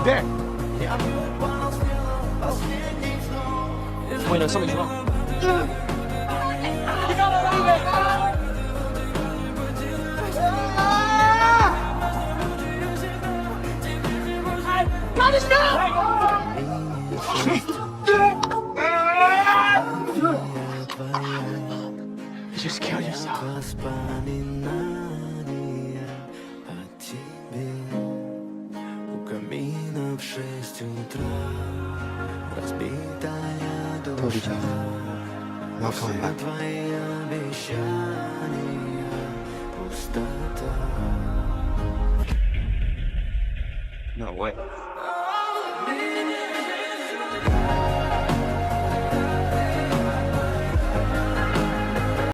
Где? Мой на самый чувак. You just killed yourself. Welcome back. No way.